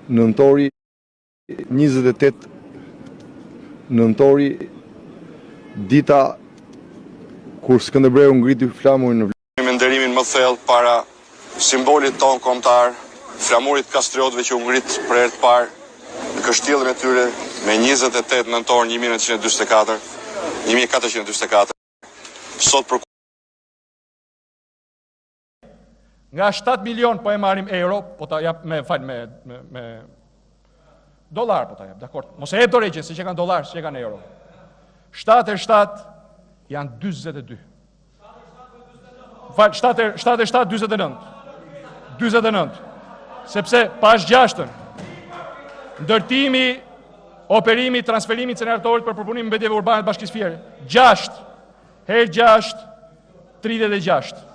Nëntori 28 nëntori, dita kur Skënderbreu ngriti flamurin në Vlorë. Me nderimin më thellë para simbolit ton kombëtar, flamurit kastriotëve që u ngrit për herë të parë në kështjellën e tyre me 28 nëntor 1444. Sot për nga 7 milion po e marrim euro, po ta jap me dollar po ta jap, dakor. Mos e jep dorëgjë se që kanë dollar, që kanë euro. 7 e 7 janë 42. 7 e 7 49. 49. Sepse pas 6-ën, ndërtimi, operimi, transferimi inceneratorit për përpunimin e mbetjeve urbane të Bashkisë Fieri. 6 herë 6 36.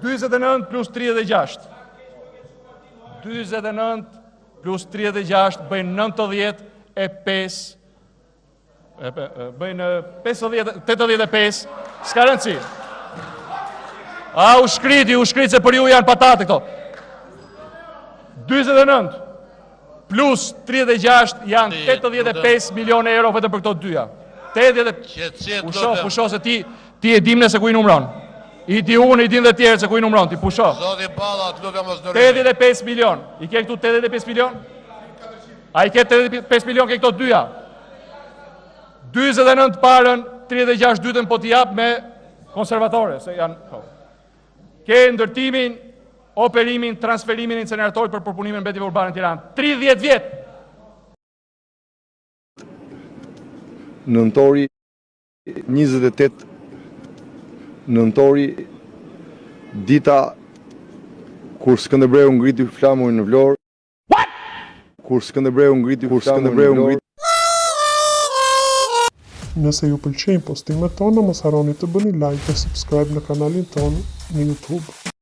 29 plus 36. 29 plus 36 bëjnë 95. Bëjnë 85. S'ka rëndësi. U shkrit se për ju janë patate këto. 29 plus 36 janë 85 milion euro vetëm për këto dyja. Pusho se ti e dimne se ku i numron. I di unë, i din dhe tjerë se ku i numron, ti pusho. 85 milion. I ke këtu 85 milion? A i ke 85 milion ke këto dyja? 29 parën, 36 dytën po t'i jap me konservatore, se janë... Ke ndërtimin, operimin, transferimin e inceneratorit për përpunimin e mbetjeve urbane në Tiranë. 30 vjet! Nëntori 28 nëntori, dita kur Skënderbreu ngriti flamurin në Vlorë. Kur Skënderbreu ngriti flamurin në Vlorë. Nëse ju pëlqejnë postimet tona, mos harroni të bëni like dhe subscribe në kanalin tonë në YouTube.